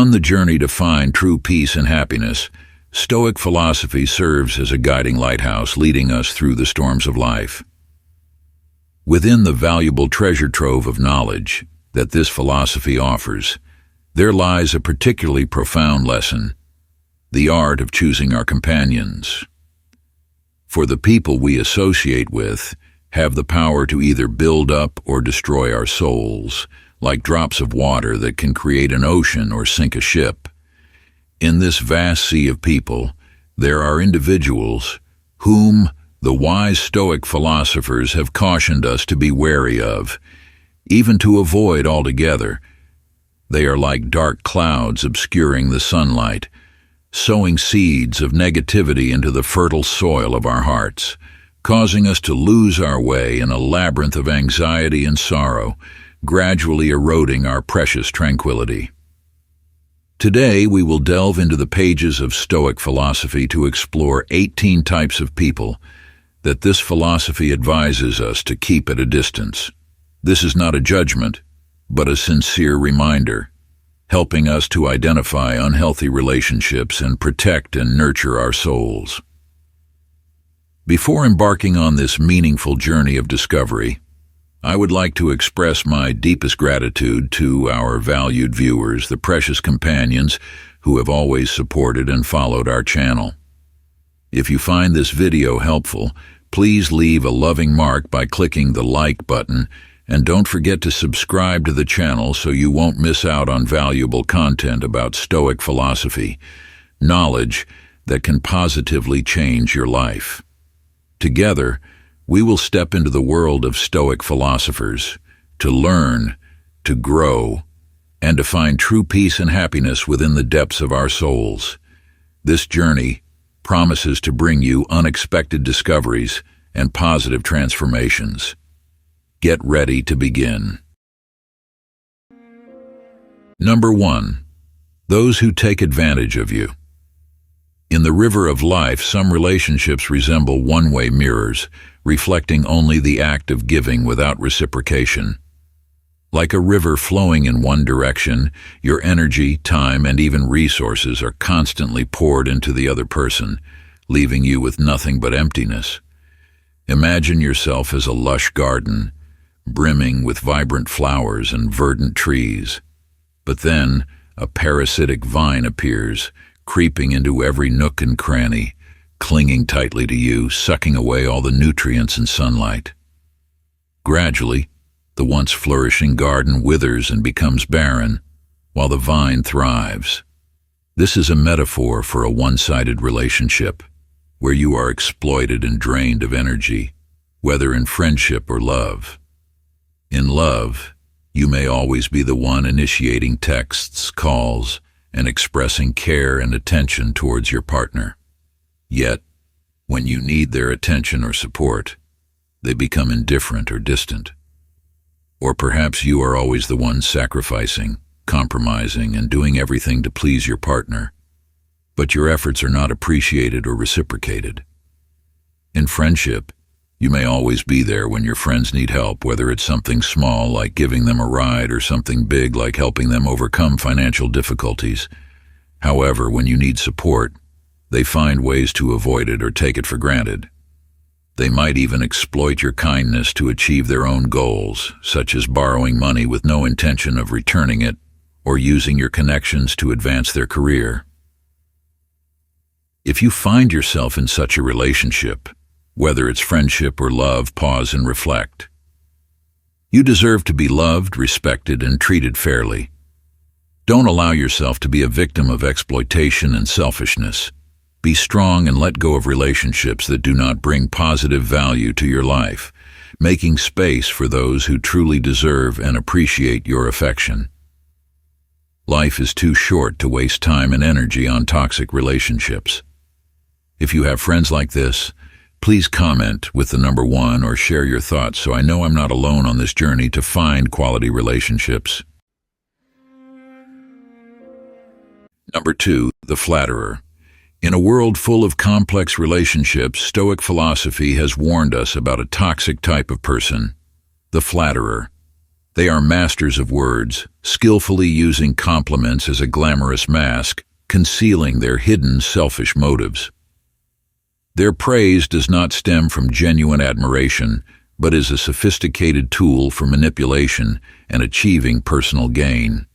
On the journey to find true peace and happiness, Stoic philosophy serves as a guiding lighthouse leading us through the storms of life. Within the valuable treasure trove of knowledge that this philosophy offers, there lies a particularly profound lesson: the art of choosing our companions. For the people we associate with have the power to either build up or destroy our souls, like drops of water that can create an ocean or sink a ship. In this vast sea of people, there are individuals whom the wise Stoic philosophers have cautioned us to be wary of, even to avoid altogether. They are like dark clouds obscuring the sunlight, sowing seeds of negativity into the fertile soil of our hearts, causing us to lose our way in a labyrinth of anxiety and sorrow, gradually eroding our precious tranquility. Today, we will delve into the pages of Stoic philosophy to explore 18 types of people that this philosophy advises us to keep at a distance. This is not a judgment, but a sincere reminder, helping us to identify unhealthy relationships and protect and nurture our souls. Before embarking on this meaningful journey of discovery, I would like to express my deepest gratitude to our valued viewers, the precious companions who have always supported and followed our channel. If you find this video helpful, please leave a loving mark by clicking the like button, and don't forget to subscribe to the channel so you won't miss out on valuable content about Stoic philosophy, knowledge that can positively change your life. Together, we will step into the world of Stoic philosophers to learn, to grow, and to find true peace and happiness within the depths of our souls. This journey promises to bring you unexpected discoveries and positive transformations. Get ready to begin. Number 1. Those who take advantage of you. In the river of life, some relationships resemble one-way mirrors, reflecting only the act of giving without reciprocation. Like a river flowing in one direction, your energy, time, and even resources are constantly poured into the other person, leaving you with nothing but emptiness. Imagine yourself as a lush garden, brimming with vibrant flowers and verdant trees. But then, a parasitic vine appears, creeping into every nook and cranny, clinging tightly to you, sucking away all the nutrients and sunlight. Gradually, the once flourishing garden withers and becomes barren, while the vine thrives. This is a metaphor for a one-sided relationship, where you are exploited and drained of energy, whether in friendship or love. In love, you may always be the one initiating texts, calls, and expressing care and attention towards your partner. Yet, when you need their attention or support, they become indifferent or distant. Or perhaps you are always the one sacrificing, compromising, and doing everything to please your partner, but your efforts are not appreciated or reciprocated. In friendship, you may always be there when your friends need help, whether it's something small like giving them a ride or something big like helping them overcome financial difficulties. However, when you need support, they find ways to avoid it or take it for granted. They might even exploit your kindness to achieve their own goals, such as borrowing money with no intention of returning it, or using your connections to advance their career. If you find yourself in such a relationship, whether it's friendship or love, pause and reflect. You deserve to be loved, respected, and treated fairly. Don't allow yourself to be a victim of exploitation and selfishness. Be strong and let go of relationships that do not bring positive value to your life, making space for those who truly deserve and appreciate your affection. Life is too short to waste time and energy on toxic relationships. If you have friends like this, please comment with the number 1 or share your thoughts so I know I'm not alone on this journey to find quality relationships. Number 2, the flatterer. In a world full of complex relationships, Stoic philosophy has warned us about a toxic type of person, the flatterer. They are masters of words, skillfully using compliments as a glamorous mask, concealing their hidden selfish motives. Their praise does not stem from genuine admiration, but is a sophisticated tool for manipulation and achieving personal gain.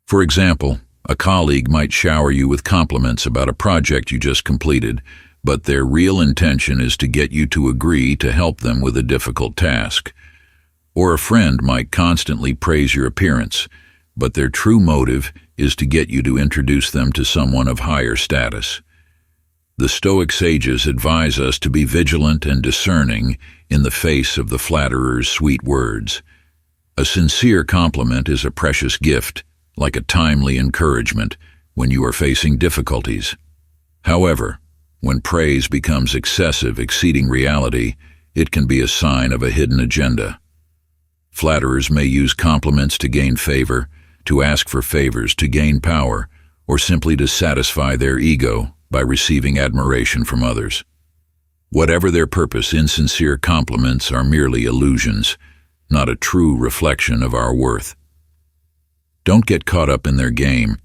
For example, a colleague might shower you with compliments about a project you just completed, but their real intention is to get you to agree to help them with a difficult task. Or a friend might constantly praise your appearance, but their true motive is to get you to introduce them to someone of higher status. The Stoic sages advise us to be vigilant and discerning in the face of the flatterer's sweet words. A sincere compliment is a precious gift, like a timely encouragement when you are facing difficulties. However, when praise becomes excessive, exceeding reality, it can be a sign of a hidden agenda. Flatterers may use compliments to gain favor, to ask for favors to gain power, or simply to satisfy their ego by receiving admiration from others. Whatever their purpose, insincere compliments are merely illusions, not a true reflection of our worth. Don't get caught up in their game.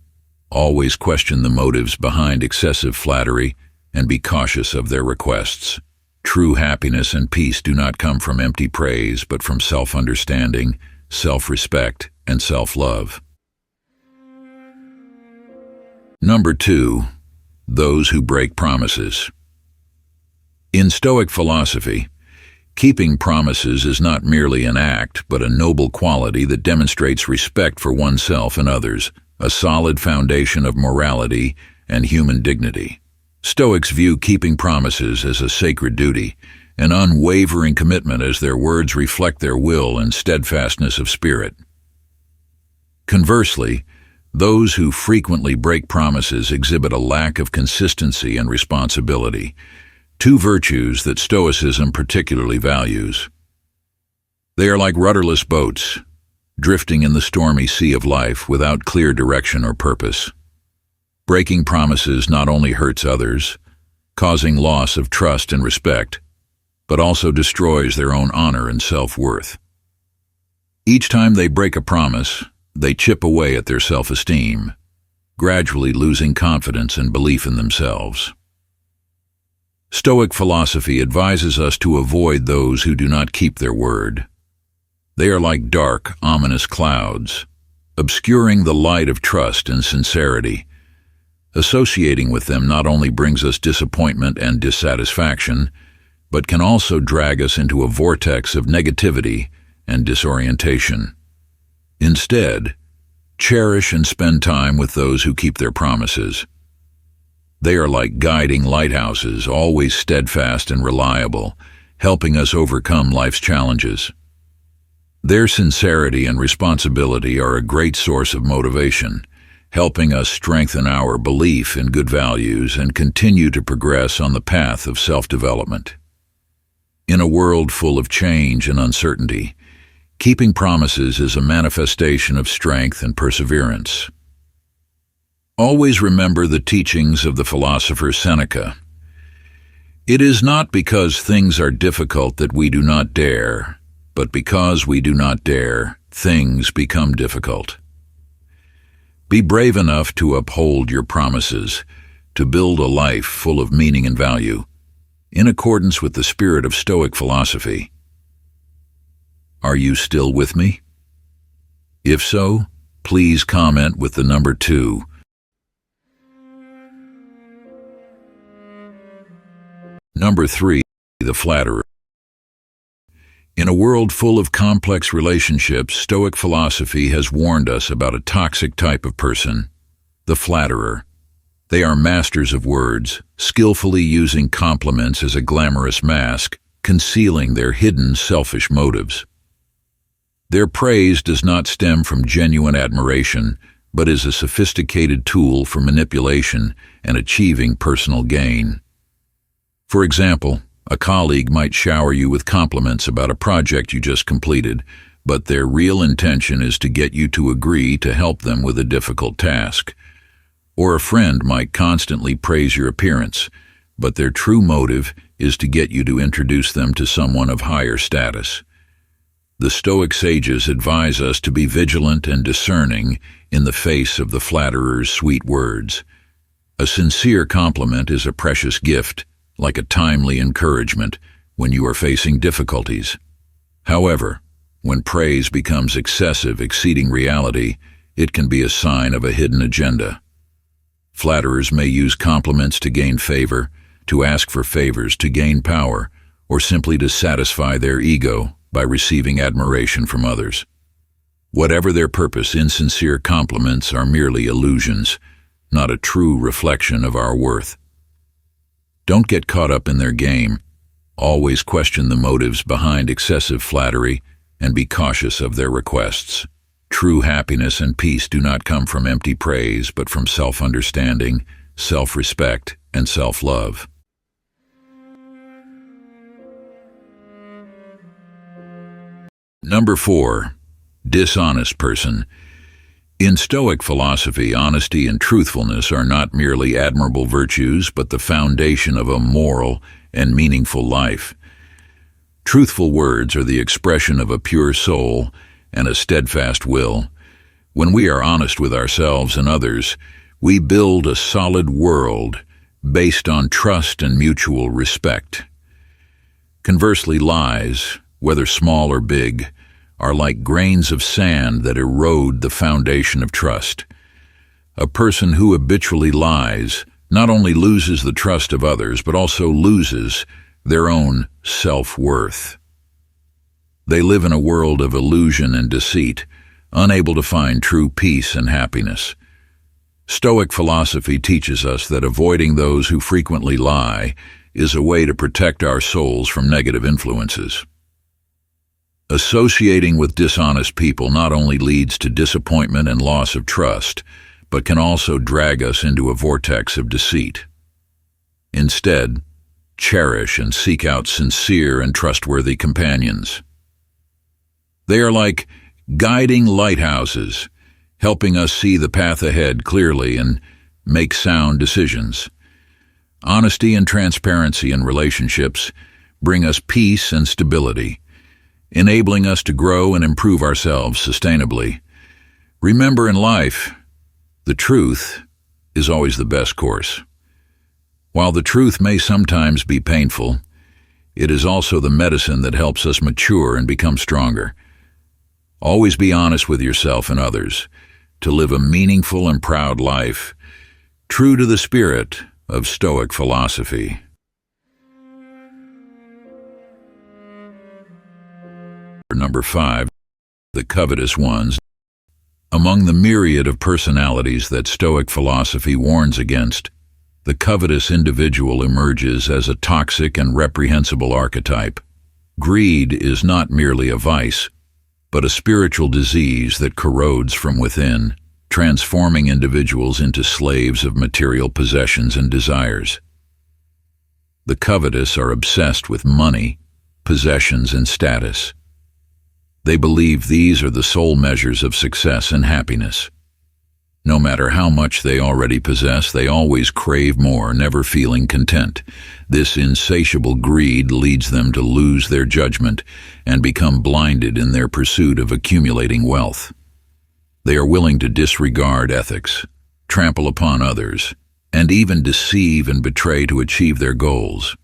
Always question the motives behind excessive flattery and be cautious of their requests. True happiness and peace do not come from empty praise, but from self-understanding, self-respect, and self-love. Number 2. Those who break promises. In Stoic philosophy, keeping promises is not merely an act, but a noble quality that demonstrates respect for oneself and others, a solid foundation of morality and human dignity. Stoics view keeping promises as a sacred duty, an unwavering commitment as their words reflect their will and steadfastness of spirit. Conversely, those who frequently break promises exhibit a lack of consistency and responsibility, two virtues that Stoicism particularly values. They are like rudderless boats, drifting in the stormy sea of life without clear direction or purpose. Breaking promises not only hurts others, causing loss of trust and respect, but also destroys their own honor and self-worth. Each time they break a promise, they chip away at their self-esteem, gradually losing confidence and belief in themselves. Stoic philosophy advises us to avoid those who do not keep their word. They are like dark, ominous clouds, obscuring the light of trust and sincerity. Associating with them not only brings us disappointment and dissatisfaction, but can also drag us into a vortex of negativity and disorientation. Instead, cherish and spend time with those who keep their promises. They are like guiding lighthouses, always steadfast and reliable, helping us overcome life's challenges. Their sincerity and responsibility are a great source of motivation, helping us strengthen our belief in good values and continue to progress on the path of self-development. In a world full of change and uncertainty, keeping promises is a manifestation of strength and perseverance. Always remember the teachings of the philosopher Seneca. It is not because things are difficult that we do not dare, but because we do not dare, things become difficult. Be brave enough to uphold your promises, to build a life full of meaning and value, in accordance with the spirit of Stoic philosophy. Are you still with me? If so, please comment with the number 2. Number 3. The Flatterer. In a world full of complex relationships, Stoic philosophy has warned us about a toxic type of person, the flatterer. They are masters of words, skillfully using compliments as a glamorous mask, concealing their hidden selfish motives. Their praise does not stem from genuine admiration, but is a sophisticated tool for manipulation and achieving personal gain. For example, a colleague might shower you with compliments about a project you just completed, but their real intention is to get you to agree to help them with a difficult task. Or a friend might constantly praise your appearance, but their true motive is to get you to introduce them to someone of higher status. The Stoic sages advise us to be vigilant and discerning in the face of the flatterer's sweet words. A sincere compliment is a precious gift, like a timely encouragement when you are facing difficulties. However, when praise becomes excessive, exceeding reality, it can be a sign of a hidden agenda. Flatterers may use compliments to gain favor, to ask for favors to gain power, or simply to satisfy their ego by receiving admiration from others. Whatever their purpose, insincere compliments are merely illusions, not a true reflection of our worth. Don't get caught up in their game. Always question the motives behind excessive flattery and be cautious of their requests. True happiness and peace do not come from empty praise, but from self-understanding, self-respect, and self-love. Number 4. Dishonest person. In Stoic philosophy, honesty and truthfulness are not merely admirable virtues, but the foundation of a moral and meaningful life. Truthful words are the expression of a pure soul and a steadfast will. When we are honest with ourselves and others, we build a solid world based on trust and mutual respect. Conversely, lies, whether small or big, are like grains of sand that erode the foundation of trust. A person who habitually lies not only loses the trust of others, but also loses their own self-worth. They live in a world of illusion and deceit, unable to find true peace and happiness. Stoic philosophy teaches us that avoiding those who frequently lie is a way to protect our souls from negative influences. Associating with dishonest people not only leads to disappointment and loss of trust, but can also drag us into a vortex of deceit. Instead, cherish and seek out sincere and trustworthy companions. They are like guiding lighthouses, helping us see the path ahead clearly and make sound decisions. Honesty and transparency in relationships bring us peace and stability, enabling us to grow and improve ourselves sustainably. Remember, in life, the truth is always the best course. While the truth may sometimes be painful, it is also the medicine that helps us mature and become stronger. Always be honest with yourself and others to live a meaningful and proud life, true to the spirit of Stoic philosophy. Number 5. The covetous ones. Among the myriad of personalities that Stoic philosophy warns against, the covetous individual emerges as a toxic and reprehensible archetype. Greed is not merely a vice, but a spiritual disease that corrodes from within, transforming individuals into slaves of material possessions and desires. The covetous are obsessed with money, possessions, and status. They believe these are the sole measures of success and happiness. No matter how much they already possess, they always crave more, never feeling content. This insatiable greed leads them to lose their judgment and become blinded in their pursuit of accumulating wealth. They are willing to disregard ethics, trample upon others, and even deceive and betray to achieve their goals.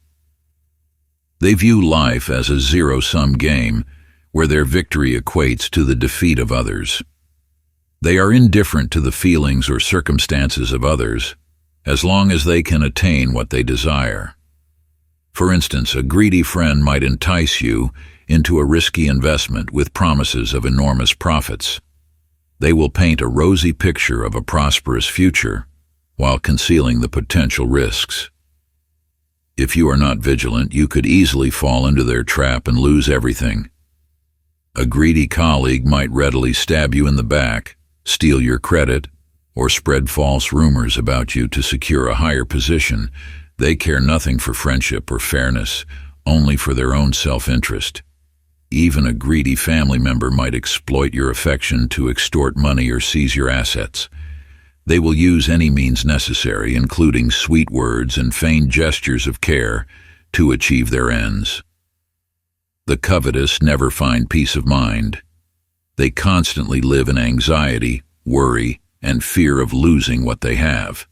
They view life as a zero-sum game, where their victory equates to the defeat of others. They are indifferent to the feelings or circumstances of others, as long as they can attain what they desire. For instance, a greedy friend might entice you into a risky investment with promises of enormous profits. They will paint a rosy picture of a prosperous future while concealing the potential risks. If you are not vigilant, you could easily fall into their trap and lose everything. A greedy colleague might readily stab you in the back, steal your credit, or spread false rumors about you to secure a higher position. They care nothing for friendship or fairness, only for their own self-interest. Even a greedy family member might exploit your affection to extort money or seize your assets. They will use any means necessary, including sweet words and feigned gestures of care, to achieve their ends. The covetous never find peace of mind. They constantly live in anxiety, worry, and fear of losing what they have.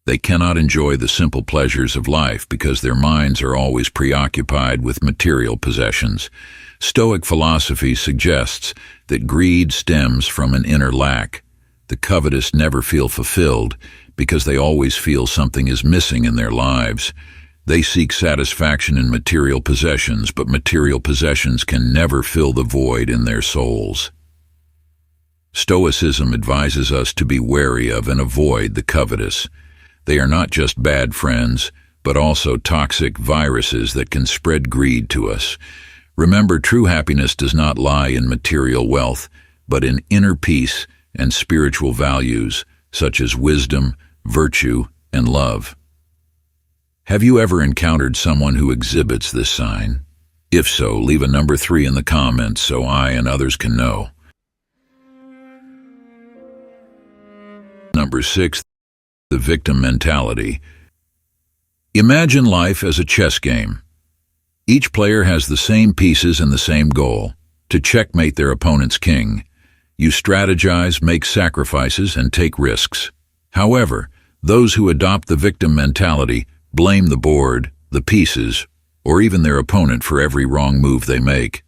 They cannot enjoy the simple pleasures of life because their minds are always preoccupied with material possessions. Stoic philosophy suggests that greed stems from an inner lack. The covetous never feel fulfilled because they always feel something is missing in their lives. They seek satisfaction in material possessions, but material possessions can never fill the void in their souls. Stoicism advises us to be wary of and avoid the covetous. They are not just bad friends, but also toxic viruses that can spread greed to us. Remember, true happiness does not lie in material wealth, but in inner peace and spiritual values, such as wisdom, virtue, and love. Have you ever encountered someone who exhibits this sign? If so, leave a number 3 in the comments so I and others can know. Number 6. The victim mentality. Imagine life as a chess game. Each player has the same pieces and the same goal, to checkmate their opponent's king. You strategize, make sacrifices, and take risks. However, those who adopt the victim mentality blame the board, the pieces, or even their opponent for every wrong move they make.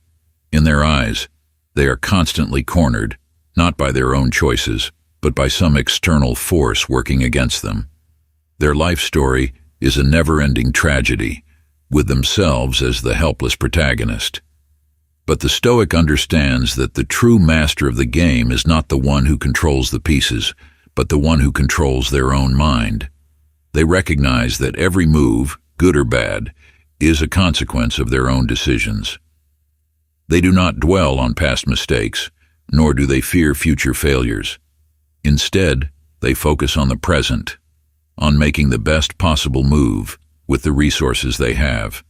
In their eyes, they are constantly cornered, not by their own choices, but by some external force working against them. Their life story is a never-ending tragedy, with themselves as the helpless protagonist. But the Stoic understands that the true master of the game is not the one who controls the pieces, but the one who controls their own mind. They recognize that every move, good or bad, is a consequence of their own decisions. They do not dwell on past mistakes, nor do they fear future failures. Instead, they focus on the present, on making the best possible move with the resources they have.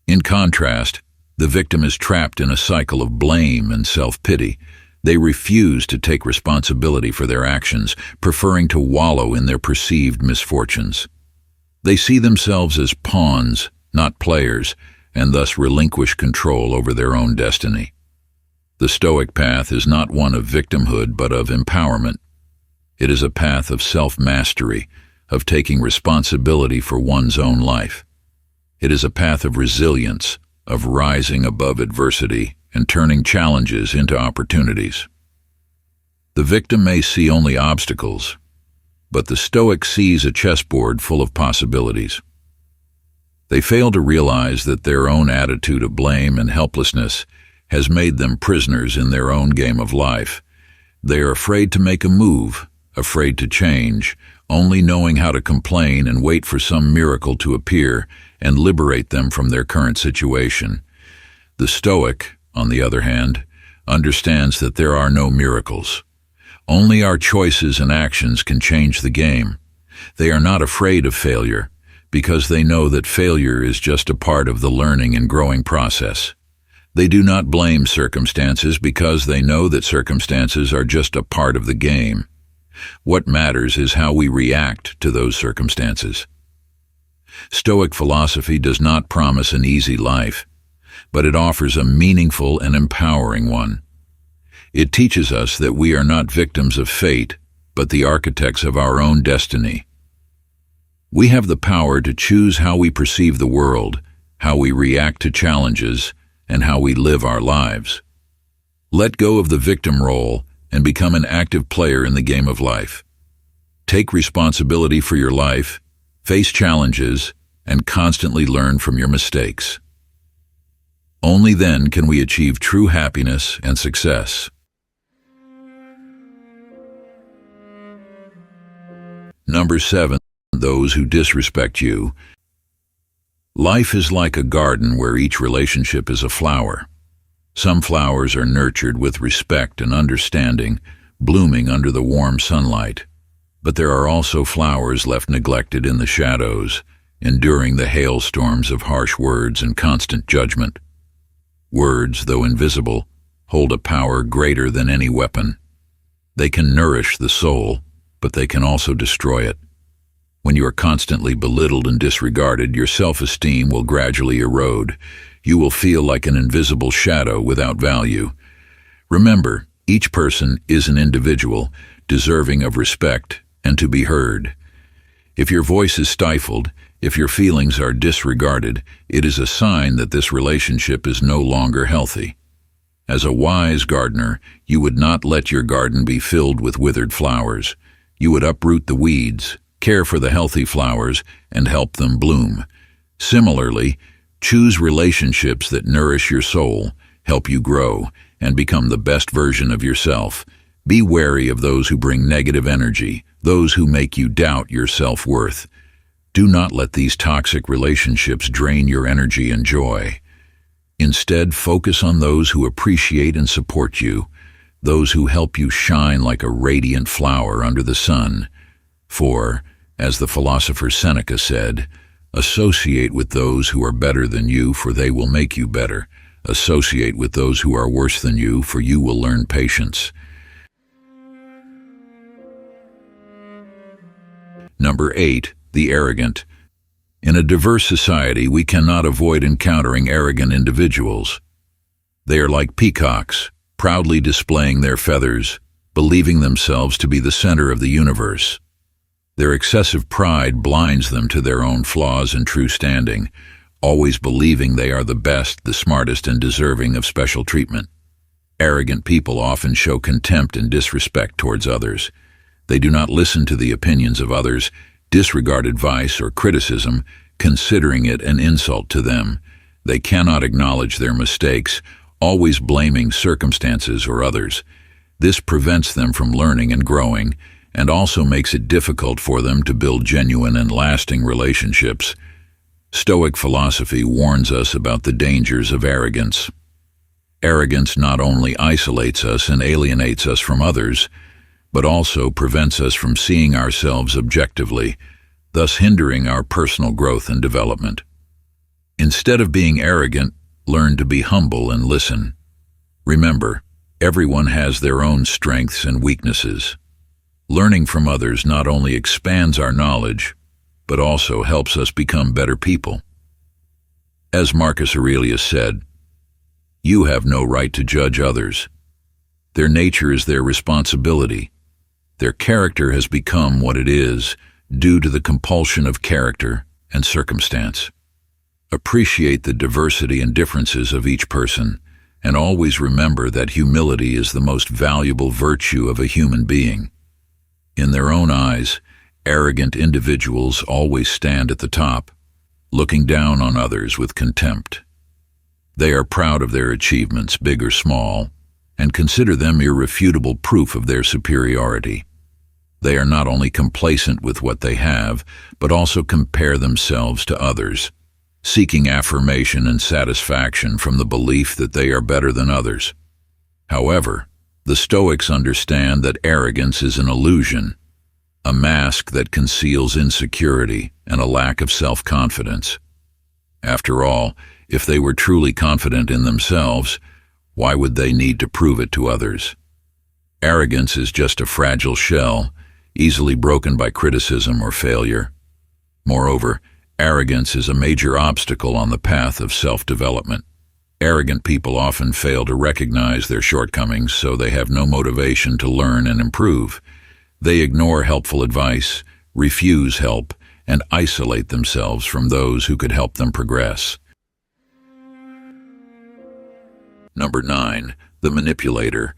In contrast, the victim is trapped in a cycle of blame and self-pity. They refuse to take responsibility for their actions, preferring to wallow in their perceived misfortunes. They see themselves as pawns, not players, and thus relinquish control over their own destiny. The Stoic path is not one of victimhood, but of empowerment. It is a path of self-mastery, of taking responsibility for one's own life. It is a path of resilience, of rising above adversity and turning challenges into opportunities. The victim may see only obstacles, but the Stoic sees a chessboard full of possibilities. They fail to realize that their own attitude of blame and helplessness has made them prisoners in their own game of life. They are afraid to make a move, afraid to change, only knowing how to complain and wait for some miracle to appear and liberate them from their current situation. The Stoic, on the other hand, understands that there are no miracles. Only our choices and actions can change the game. They are not afraid of failure, because they know that failure is just a part of the learning and growing process. They do not blame circumstances because they know that circumstances are just a part of the game. What matters is how we react to those circumstances. Stoic philosophy does not promise an easy life, but it offers a meaningful and empowering one. It teaches us that we are not victims of fate, but the architects of our own destiny. We have the power to choose how we perceive the world, how we react to challenges, and how we live our lives. Let go of the victim role and become an active player in the game of life. Take responsibility for your life, face challenges, and constantly learn from your mistakes. Only then can we achieve true happiness and success. Number 7. Those who disrespect you. Life is like a garden where each relationship is a flower. Some flowers are nurtured with respect and understanding, blooming under the warm sunlight. But there are also flowers left neglected in the shadows, enduring the hailstorms of harsh words and constant judgment. Words, though invisible, hold a power greater than any weapon. They can nourish the soul, but they can also destroy it. When you are constantly belittled and disregarded, your self-esteem will gradually erode. You will feel like an invisible shadow without value. Remember, each person is an individual, deserving of respect and to be heard. If your voice is stifled, if your feelings are disregarded, it is a sign that this relationship is no longer healthy. As a wise gardener, you would not let your garden be filled with withered flowers. You would uproot the weeds, care for the healthy flowers, and help them bloom. Similarly, choose relationships that nourish your soul, help you grow, and become the best version of yourself. Be wary of those who bring negative energy, those who make you doubt your self-worth. Do not let these toxic relationships drain your energy and joy. Instead, focus on those who appreciate and support you, those who help you shine like a radiant flower under the sun. For, as the philosopher Seneca said, associate with those who are better than you, for they will make you better. Associate with those who are worse than you, for you will learn patience. Number 8. The Arrogant. In a diverse society, we cannot avoid encountering arrogant individuals. They are like peacocks, proudly displaying their feathers, believing themselves to be the center of the universe. Their excessive pride blinds them to their own flaws and true standing, always believing they are the best, the smartest, and deserving of special treatment. Arrogant people often show contempt and disrespect towards others. They do not listen to the opinions of others, disregard advice or criticism, considering it an insult to them. They cannot acknowledge their mistakes, always blaming circumstances or others. This prevents them from learning and growing, and also makes it difficult for them to build genuine and lasting relationships. Stoic philosophy warns us about the dangers of arrogance. Arrogance not only isolates us and alienates us from others, but also prevents us from seeing ourselves objectively, thus hindering our personal growth and development. Instead of being arrogant, learn to be humble and listen. Remember, everyone has their own strengths and weaknesses. Learning from others not only expands our knowledge, but also helps us become better people. As Marcus Aurelius said, "You have no right to judge others. Their nature is their responsibility. Their character has become what it is due to the compulsion of character and circumstance." Appreciate the diversity and differences of each person, and always remember that humility is the most valuable virtue of a human being. In their own eyes, arrogant individuals always stand at the top, looking down on others with contempt. They are proud of their achievements, big or small, and consider them irrefutable proof of their superiority. They are not only complacent with what they have, but also compare themselves to others, seeking affirmation and satisfaction from the belief that they are better than others. However, the Stoics understand that arrogance is an illusion, a mask that conceals insecurity and a lack of self-confidence. After all, if they were truly confident in themselves, why would they need to prove it to others? Arrogance is just a fragile shell, easily broken by criticism or failure. Moreover, arrogance is a major obstacle on the path of self-development. Arrogant people often fail to recognize their shortcomings, so they have no motivation to learn and improve. They ignore helpful advice, refuse help, and isolate themselves from those who could help them progress. Number 9. The Manipulator.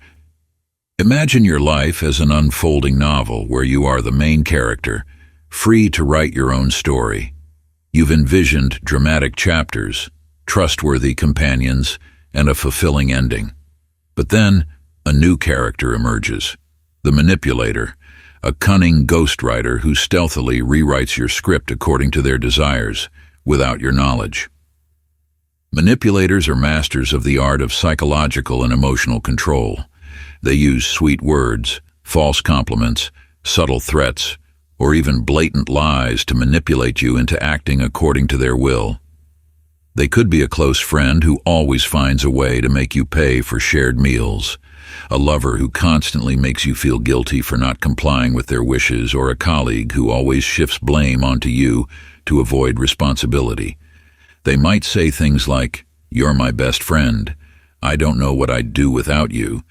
Imagine your life as an unfolding novel where you are the main character, free to write your own story. You've envisioned dramatic chapters, trustworthy companions, and a fulfilling ending. But then, a new character emerges, the manipulator, a cunning ghostwriter who stealthily rewrites your script according to their desires, without your knowledge. Manipulators are masters of the art of psychological and emotional control. They use sweet words, false compliments, subtle threats, or even blatant lies to manipulate you into acting according to their will. They could be a close friend who always finds a way to make you pay for shared meals, a lover who constantly makes you feel guilty for not complying with their wishes, or a colleague who always shifts blame onto you to avoid responsibility. They might say things like, "You're my best friend. I don't know what I'd do without you,"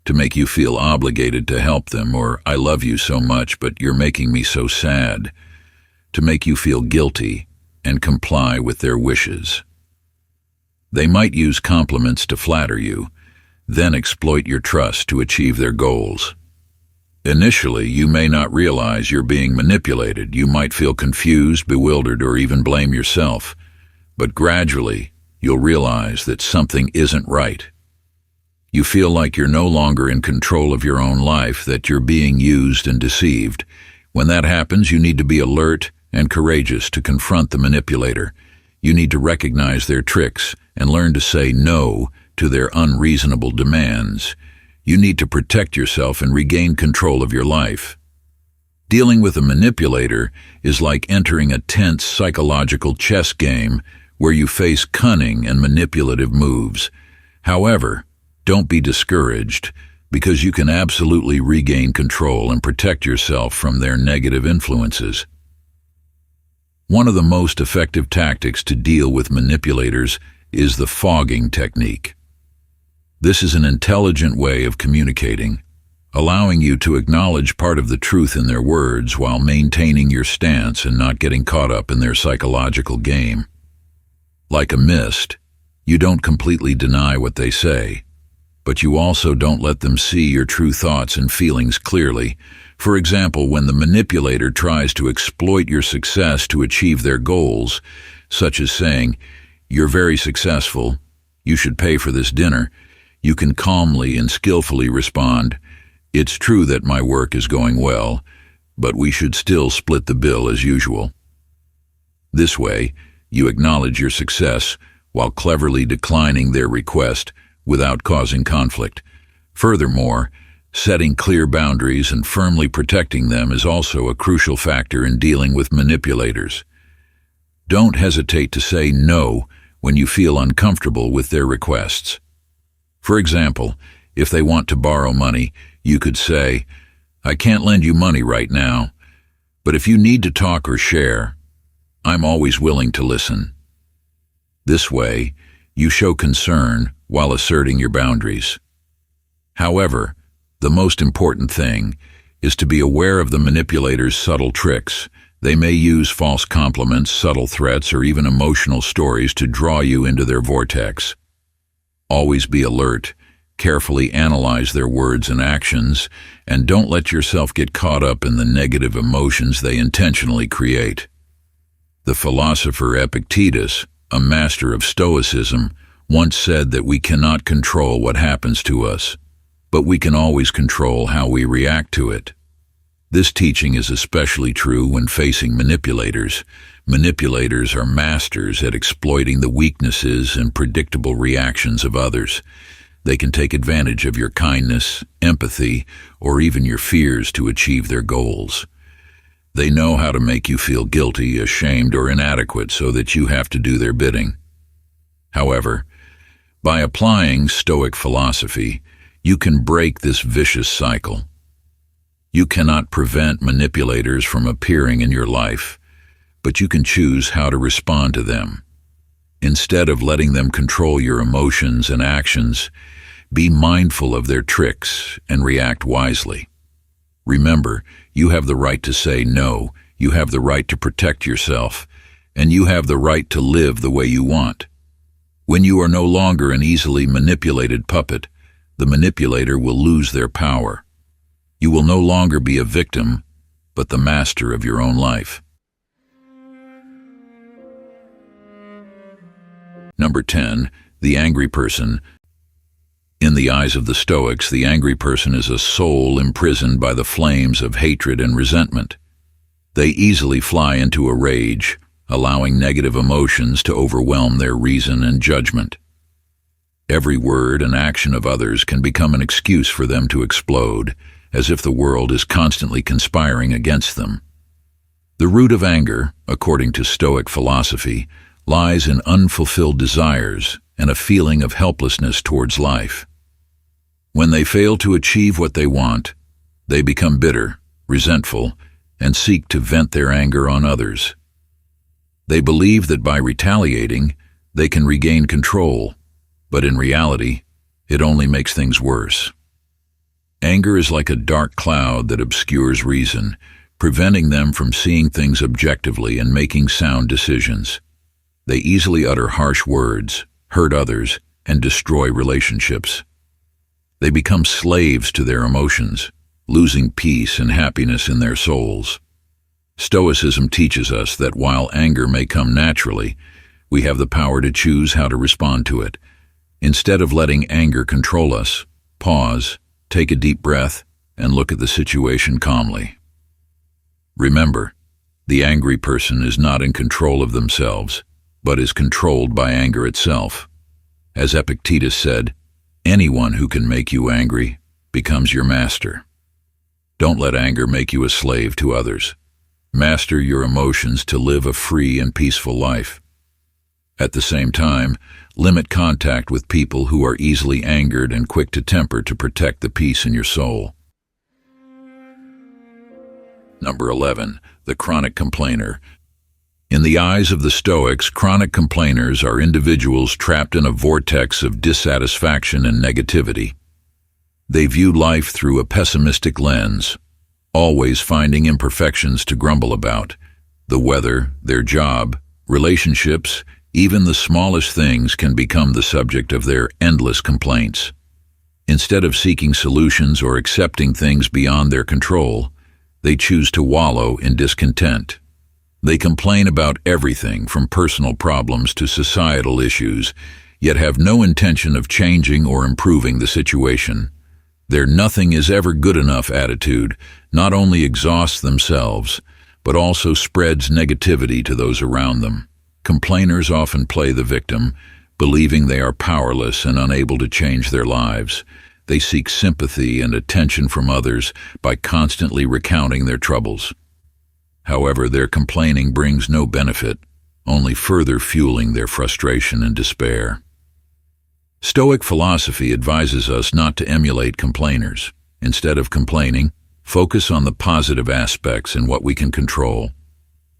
to make you feel obligated to help them, or "I love you so much, but you're making me so sad," to make you feel guilty and comply with their wishes. They might use compliments to flatter you, then exploit your trust to achieve their goals. Initially, you may not realize you're being manipulated. You might feel confused, bewildered, or even blame yourself. But gradually, you'll realize that something isn't right. You feel like you're no longer in control of your own life, that you're being used and deceived. When that happens, you need to be alert and courageous to confront the manipulator. You need to recognize their tricks and learn to say no to their unreasonable demands. You need to protect yourself and regain control of your life. Dealing with a manipulator is like entering a tense psychological chess game where you face cunning and manipulative moves. However, don't be discouraged, because you can absolutely regain control and protect yourself from their negative influences. One of the most effective tactics to deal with manipulators is the fogging technique. This is an intelligent way of communicating, allowing you to acknowledge part of the truth in their words while maintaining your stance and not getting caught up in their psychological game. Like a mist, you don't completely deny what they say, but you also don't let them see your true thoughts and feelings clearly. For example, when the manipulator tries to exploit your success to achieve their goals, such as saying, "You're very successful, you should pay for this dinner," you can calmly and skillfully respond, "It's true that my work is going well, but we should still split the bill as usual." This way, you acknowledge your success while cleverly declining their request without causing conflict. Furthermore, setting clear boundaries and firmly protecting them is also a crucial factor in dealing with manipulators. Don't hesitate to say no when you feel uncomfortable with their requests. For example, if they want to borrow money, you could say, "I can't lend you money right now, but if you need to talk or share, I'm always willing to listen." This way, you show concern while asserting your boundaries. However, the most important thing is to be aware of the manipulator's subtle tricks. They may use false compliments, subtle threats, or even emotional stories to draw you into their vortex. Always be alert, carefully analyze their words and actions, and don't let yourself get caught up in the negative emotions they intentionally create. The philosopher Epictetus, a master of Stoicism, once said that we cannot control what happens to us, but we can always control how we react to it. This teaching is especially true when facing manipulators. Manipulators are masters at exploiting the weaknesses and predictable reactions of others. They can take advantage of your kindness, empathy, or even your fears to achieve their goals. They know how to make you feel guilty, ashamed, or inadequate so that you have to do their bidding. However, by applying Stoic philosophy, you can break this vicious cycle. You cannot prevent manipulators from appearing in your life, but you can choose how to respond to them. Instead of letting them control your emotions and actions, be mindful of their tricks and react wisely. Remember, you have the right to say no, you have the right to protect yourself, and you have the right to live the way you want. When you are no longer an easily manipulated puppet, the manipulator will lose their power. You will no longer be a victim, but the master of your own life. Number 10. The angry person. In the eyes of the Stoics, the angry person is a soul imprisoned by the flames of hatred and resentment. They easily fly into a rage, allowing negative emotions to overwhelm their reason and judgment. Every word and action of others can become an excuse for them to explode, as if the world is constantly conspiring against them. The root of anger, according to Stoic philosophy, lies in unfulfilled desires and a feeling of helplessness towards life. When they fail to achieve what they want, they become bitter, resentful, and seek to vent their anger on others. They believe that by retaliating, they can regain control, but in reality, it only makes things worse. Anger is like a dark cloud that obscures reason, preventing them from seeing things objectively and making sound decisions. They easily utter harsh words, hurt others, and destroy relationships. They become slaves to their emotions, losing peace and happiness in their souls. Stoicism teaches us that while anger may come naturally, we have the power to choose how to respond to it. Instead of letting anger control us, pause, take a deep breath, and look at the situation calmly. Remember, the angry person is not in control of themselves, but is controlled by anger itself. As Epictetus said, anyone who can make you angry becomes your master. Don't let anger make you a slave to others. Master your emotions to live a free and peaceful life. At the same time, limit contact with people who are easily angered and quick to temper to protect the peace in your soul. Number 11. The chronic complainer. In the eyes of the Stoics, chronic complainers are individuals trapped in a vortex of dissatisfaction and negativity. They view life through a pessimistic lens, always finding imperfections to grumble about. The weather, their job, relationships, even the smallest things can become the subject of their endless complaints. Instead of seeking solutions or accepting things beyond their control, they choose to wallow in discontent. They complain about everything from personal problems to societal issues, yet have no intention of changing or improving the situation. Their nothing is ever good enough attitude not only exhausts themselves, but also spreads negativity to those around them. Complainers often play the victim, believing they are powerless and unable to change their lives. They seek sympathy and attention from others by constantly recounting their troubles. However, their complaining brings no benefit, only further fueling their frustration and despair. Stoic philosophy advises us not to emulate complainers. Instead of complaining, focus on the positive aspects and what we can control.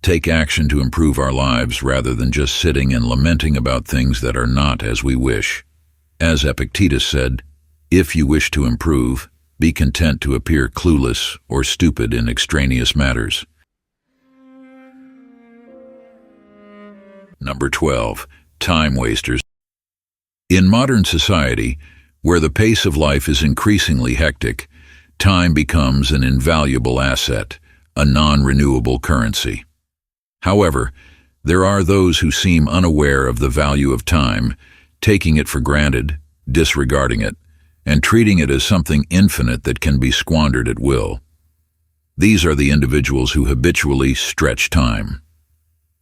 Take action to improve our lives rather than just sitting and lamenting about things that are not as we wish. As Epictetus said, if you wish to improve, be content to appear clueless or stupid in extraneous matters. Number 12. Time wasters. In modern society, where the pace of life is increasingly hectic, time becomes an invaluable asset, a non-renewable currency. However, there are those who seem unaware of the value of time, taking it for granted, disregarding it, and treating it as something infinite that can be squandered at will. These are the individuals who habitually stretch time.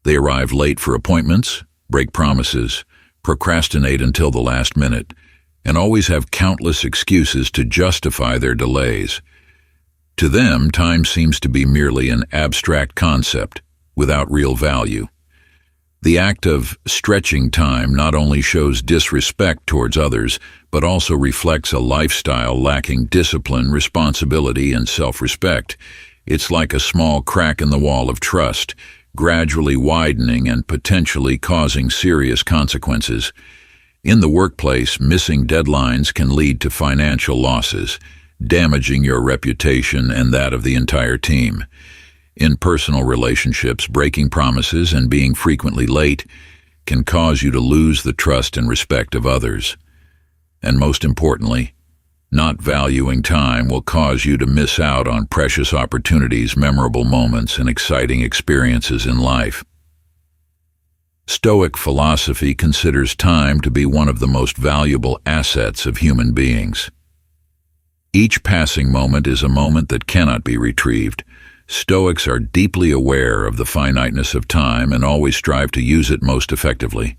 They arrive late for appointments, break promises, procrastinate until the last minute, and always have countless excuses to justify their delays. To them, time seems to be merely an abstract concept, without real value. The act of stretching time not only shows disrespect towards others, but also reflects a lifestyle lacking discipline, responsibility, and self-respect. It's like a small crack in the wall of trust, gradually widening and potentially causing serious consequences. In the workplace, missing deadlines can lead to financial losses, damaging your reputation and that of the entire team. In personal relationships, breaking promises and being frequently late can cause you to lose the trust and respect of others. And most importantly, not valuing time will cause you to miss out on precious opportunities, memorable moments, and exciting experiences in life. Stoic philosophy considers time to be one of the most valuable assets of human beings. Each passing moment is a moment that cannot be retrieved. Stoics are deeply aware of the finiteness of time and always strive to use it most effectively.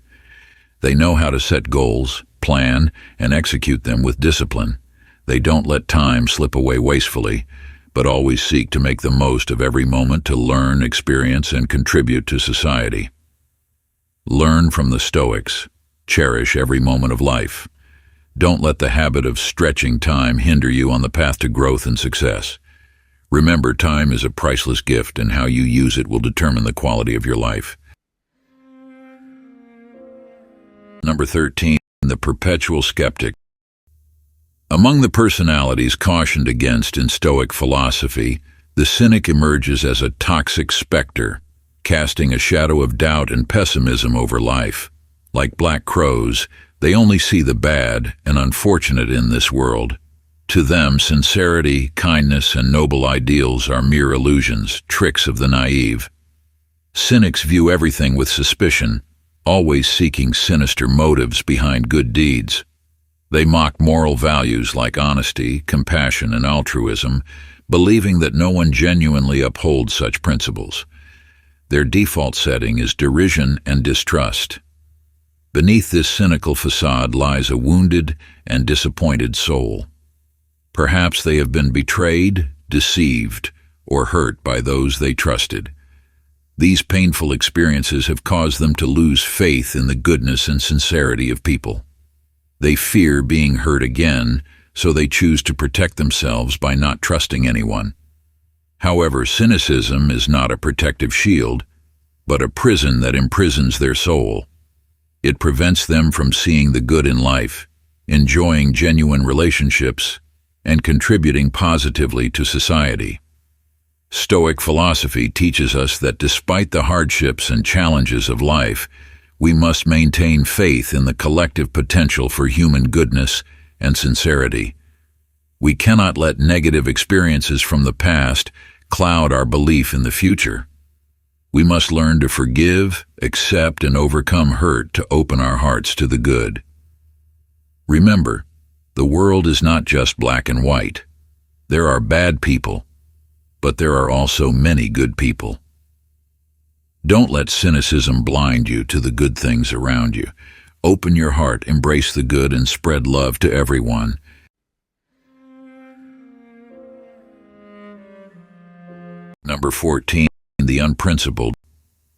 They know how to set goals, plan, and execute them with discipline. They don't let time slip away wastefully, but always seek to make the most of every moment to learn, experience, and contribute to society. Learn from the Stoics. Cherish every moment of life. Don't let the habit of stretching time hinder you on the path to growth and success. Remember, time is a priceless gift, and how you use it will determine the quality of your life. Number 13, the Perpetual Skeptic. Among the personalities cautioned against in Stoic philosophy, the cynic emerges as a toxic specter, casting a shadow of doubt and pessimism over life. Like black crows, they only see the bad and unfortunate in this world. To them, sincerity, kindness, and noble ideals are mere illusions, tricks of the naive. Cynics view everything with suspicion, always seeking sinister motives behind good deeds. They mock moral values like honesty, compassion, and altruism, believing that no one genuinely upholds such principles. Their default setting is derision and distrust. Beneath this cynical facade lies a wounded and disappointed soul. Perhaps they have been betrayed, deceived, or hurt by those they trusted. These painful experiences have caused them to lose faith in the goodness and sincerity of people. They fear being hurt again, so they choose to protect themselves by not trusting anyone. However, cynicism is not a protective shield, but a prison that imprisons their soul. It prevents them from seeing the good in life, enjoying genuine relationships, and contributing positively to society. Stoic philosophy teaches us that despite the hardships and challenges of life, we must maintain faith in the collective potential for human goodness and sincerity. We cannot let negative experiences from the past cloud our belief in the future. We must learn to forgive, accept, and overcome hurt to open our hearts to the good. Remember, the world is not just black and white. There are bad people, but there are also many good people. Don't let cynicism blind you to the good things around you. Open your heart, embrace the good, and spread love to everyone. Number 14, the Unprincipled.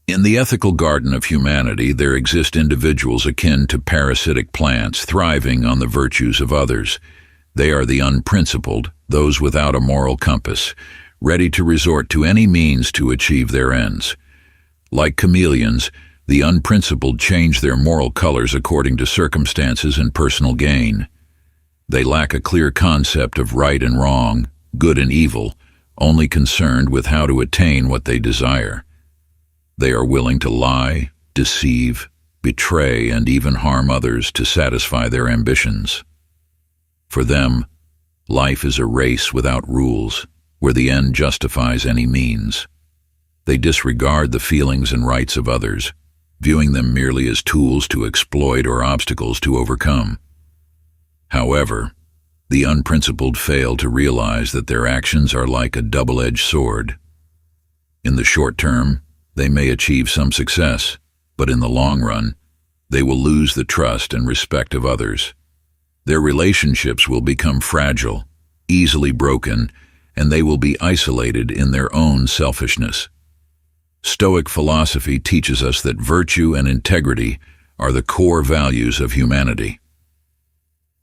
In the ethical garden of humanity, there exist individuals akin to parasitic plants thriving on the virtues of others. They are the unprincipled, those without a moral compass, ready to resort to any means to achieve their ends. Like chameleons, the unprincipled change their moral colors according to circumstances and personal gain. They lack a clear concept of right and wrong, good and evil, only concerned with how to attain what they desire. They are willing to lie, deceive, betray, and even harm others to satisfy their ambitions. For them, life is a race without rules, where the end justifies any means. They disregard the feelings and rights of others, viewing them merely as tools to exploit or obstacles to overcome. However, the unprincipled fail to realize that their actions are like a double-edged sword. In the short term, they may achieve some success, but in the long run, they will lose the trust and respect of others. Their relationships will become fragile, easily broken, and they will be isolated in their own selfishness. Stoic philosophy teaches us that virtue and integrity are the core values of humanity.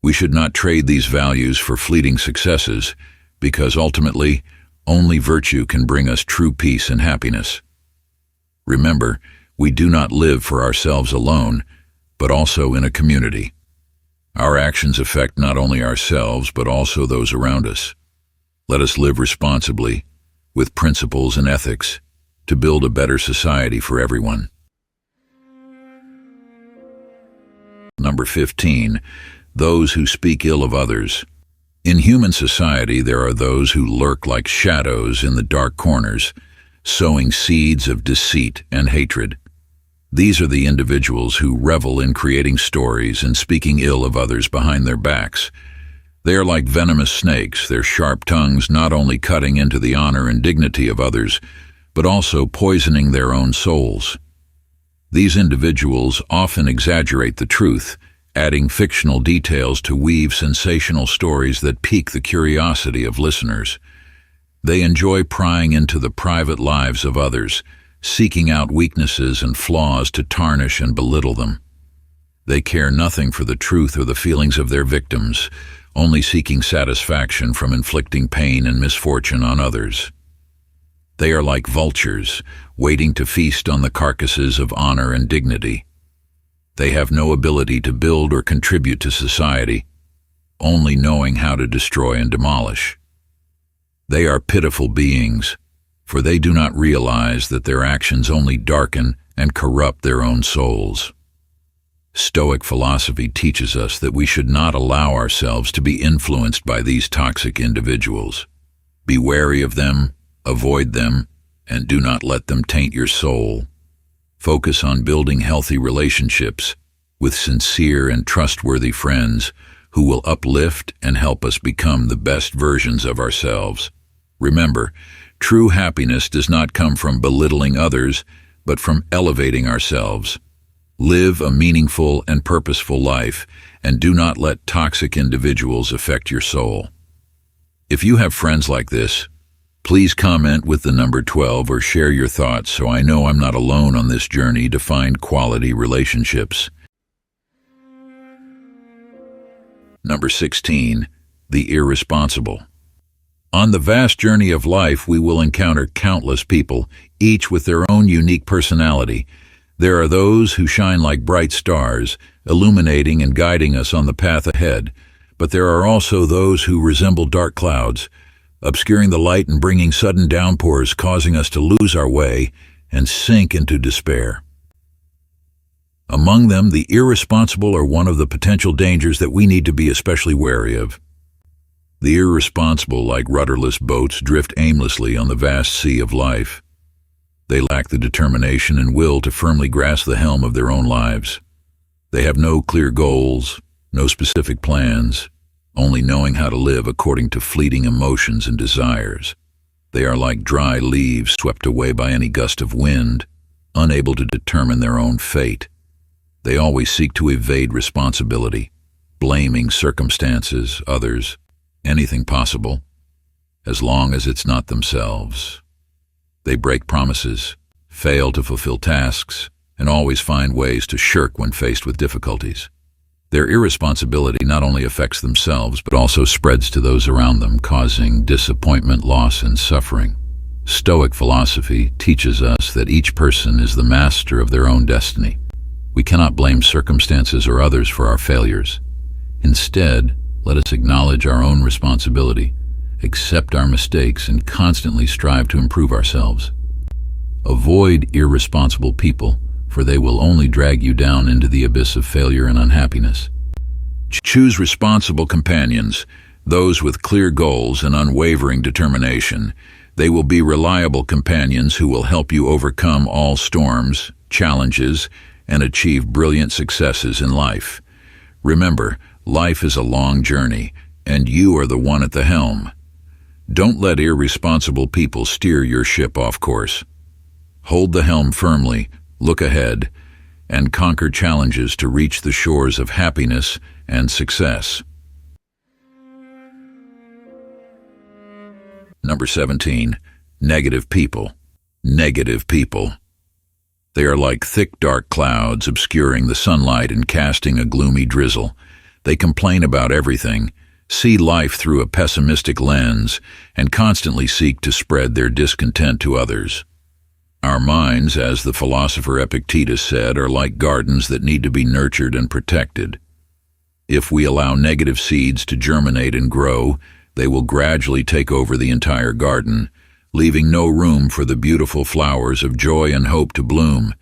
We should not trade these values for fleeting successes, because ultimately, only virtue can bring us true peace and happiness. Remember, we do not live for ourselves alone, but also in a community. Our actions affect not only ourselves, but also those around us. Let us live responsibly, with principles and ethics, to build a better society for everyone. Number 15, those who speak ill of others. In human society, there are those who lurk like shadows in the dark corners, sowing seeds of deceit and hatred. These are the individuals who revel in creating stories and speaking ill of others behind their backs. They are like venomous snakes, their sharp tongues not only cutting into the honor and dignity of others, but also poisoning their own souls. These individuals often exaggerate the truth, adding fictional details to weave sensational stories that pique the curiosity of listeners. They enjoy prying into the private lives of others, seeking out weaknesses and flaws to tarnish and belittle them. They care nothing for the truth or the feelings of their victims, only seeking satisfaction from inflicting pain and misfortune on others. They are like vultures, waiting to feast on the carcasses of honor and dignity. They have no ability to build or contribute to society, only knowing how to destroy and demolish. They are pitiful beings, for they do not realize that their actions only darken and corrupt their own souls. Stoic philosophy teaches us that we should not allow ourselves to be influenced by these toxic individuals. Be wary of them, avoid them, and do not let them taint your soul. Focus on building healthy relationships with sincere and trustworthy friends who will uplift and help us become the best versions of ourselves. Remember, true happiness does not come from belittling others, but from elevating ourselves. Live a meaningful and purposeful life, and do not let toxic individuals affect your soul. If you have friends like this, please comment with the number 12 or share your thoughts so I know I'm not alone on this journey to find quality relationships. Number 16, the irresponsible. On the vast journey of life, we will encounter countless people, each with their own unique personality. There are those who shine like bright stars, illuminating and guiding us on the path ahead, but there are also those who resemble dark clouds, obscuring the light and bringing sudden downpours, causing us to lose our way and sink into despair. Among them, the irresponsible are one of the potential dangers that we need to be especially wary of. The irresponsible, like rudderless boats, drift aimlessly on the vast sea of life. They lack the determination and will to firmly grasp the helm of their own lives. They have no clear goals, no specific plans, only knowing how to live according to fleeting emotions and desires. They are like dry leaves swept away by any gust of wind, unable to determine their own fate. They always seek to evade responsibility, blaming circumstances, others, anything possible, as long as it's not themselves. They break promises, fail to fulfill tasks, and always find ways to shirk when faced with difficulties. Their irresponsibility not only affects themselves, but also spreads to those around them, causing disappointment, loss, and suffering. Stoic philosophy teaches us that each person is the master of their own destiny. We cannot blame circumstances or others for our failures. Instead, let us acknowledge our own responsibility, accept our mistakes, and constantly strive to improve ourselves. Avoid irresponsible people, for they will only drag you down into the abyss of failure and unhappiness. Choose responsible companions, those with clear goals and unwavering determination. They will be reliable companions who will help you overcome all storms, challenges, and achieve brilliant successes in life. Remember, life is a long journey, and you are the one at the helm. Don't let irresponsible people steer your ship off course. Hold the helm firmly, look ahead, and conquer challenges to reach the shores of happiness and success. Number 17, negative people. Negative people. They are like thick, dark clouds obscuring the sunlight and casting a gloomy drizzle. They complain about everything, see life through a pessimistic lens, and constantly seek to spread their discontent to others. Our minds, as the philosopher Epictetus said, are like gardens that need to be nurtured and protected. If we allow negative seeds to germinate and grow, they will gradually take over the entire garden, leaving no room for the beautiful flowers of joy and hope to bloom.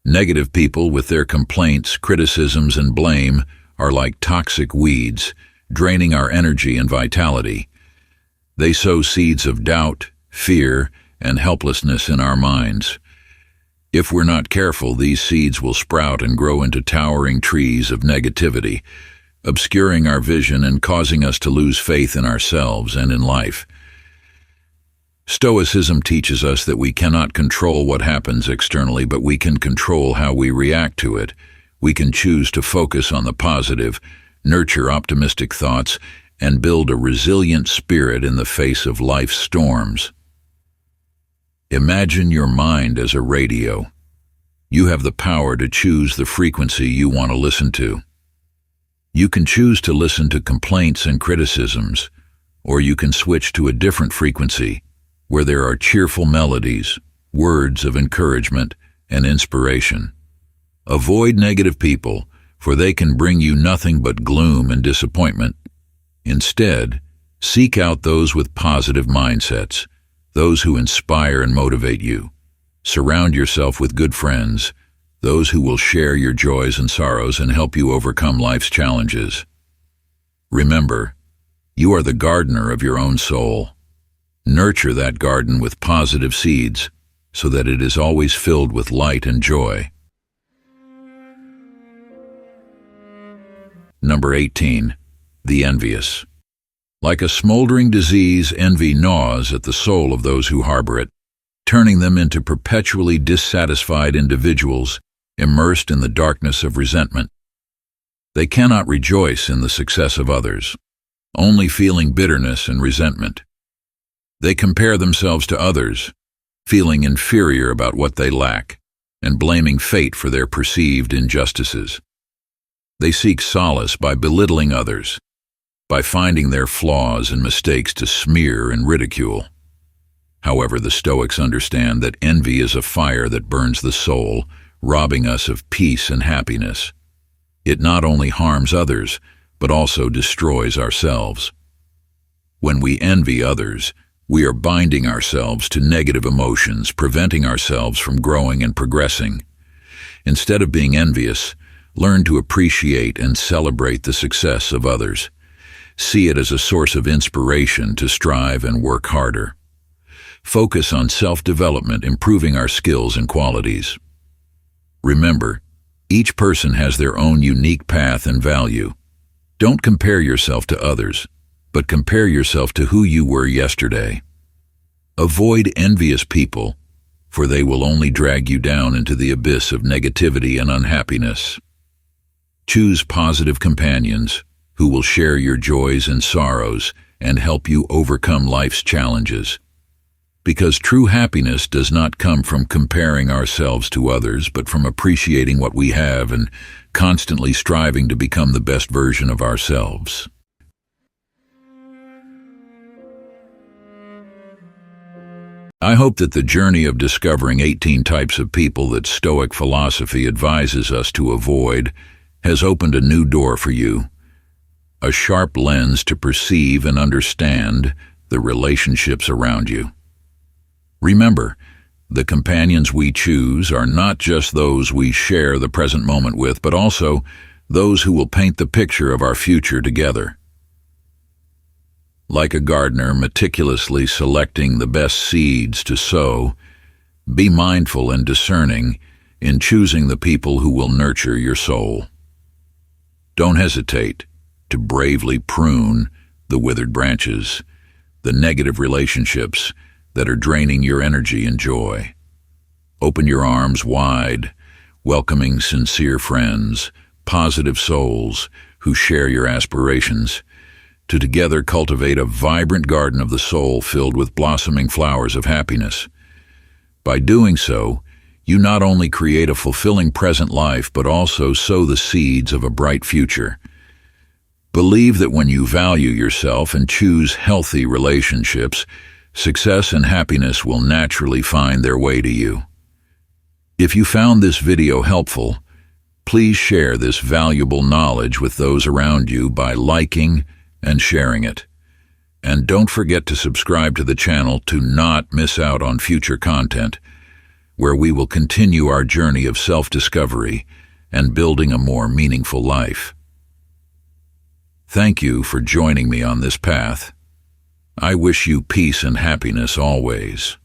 Negative people, with their complaints, criticisms, and blame, are like toxic weeds, draining our energy and vitality. They sow seeds of doubt, fear, and helplessness in our minds. If we're not careful, these seeds will sprout and grow into towering trees of negativity, obscuring our vision and causing us to lose faith in ourselves and in life. Stoicism teaches us that we cannot control what happens externally, but we can control how we react to it. We can choose to focus on the positive, nurture optimistic thoughts, and build a resilient spirit in the face of life's storms. Imagine your mind as a radio. You have the power to choose the frequency you want to listen to. You can choose to listen to complaints and criticisms, or you can switch to a different frequency where there are cheerful melodies, words of encouragement, and inspiration. Avoid negative people, for they can bring you nothing but gloom and disappointment. Instead, seek out those with positive mindsets, those who inspire and motivate you. Surround yourself with good friends, those who will share your joys and sorrows and help you overcome life's challenges. Remember, you are the gardener of your own soul. Nurture that garden with positive seeds so that it is always filled with light and joy. Number 18. The Envious. Like a smoldering disease, envy gnaws at the soul of those who harbor it, turning them into perpetually dissatisfied individuals immersed in the darkness of resentment. They cannot rejoice in the success of others, only feeling bitterness and resentment. They compare themselves to others, feeling inferior about what they lack, and blaming fate for their perceived injustices. They seek solace by belittling others, by finding their flaws and mistakes to smear and ridicule. However, the Stoics understand that envy is a fire that burns the soul, robbing us of peace and happiness. It not only harms others, but also destroys ourselves. When we envy others, we are binding ourselves to negative emotions, preventing ourselves from growing and progressing. Instead of being envious, learn to appreciate and celebrate the success of others. See it as a source of inspiration to strive and work harder. Focus on self-development, improving our skills and qualities. Remember, each person has their own unique path and value. Don't compare yourself to others, but compare yourself to who you were yesterday. Avoid envious people, for they will only drag you down into the abyss of negativity and unhappiness. Choose positive companions who will share your joys and sorrows and help you overcome life's challenges. Because true happiness does not come from comparing ourselves to others, but from appreciating what we have and constantly striving to become the best version of ourselves. I hope that the journey of discovering 18 types of people that Stoic philosophy advises us to avoid has opened a new door for you, a sharp lens to perceive and understand the relationships around you. Remember, the companions we choose are not just those we share the present moment with, but also those who will paint the picture of our future together. Like a gardener meticulously selecting the best seeds to sow, be mindful and discerning in choosing the people who will nurture your soul. Don't hesitate to bravely prune the withered branches, the negative relationships that are draining your energy and joy. Open your arms wide, welcoming sincere friends, positive souls who share your aspirations, to together cultivate a vibrant garden of the soul filled with blossoming flowers of happiness. By doing so, you not only create a fulfilling present life, but also sow the seeds of a bright future. Believe that when you value yourself and choose healthy relationships, success and happiness will naturally find their way to you. If you found this video helpful, please share this valuable knowledge with those around you by liking and sharing it. And don't forget to subscribe to the channel to not miss out on future content, where we will continue our journey of self-discovery and building a more meaningful life. Thank you for joining me on this path. I wish you peace and happiness always.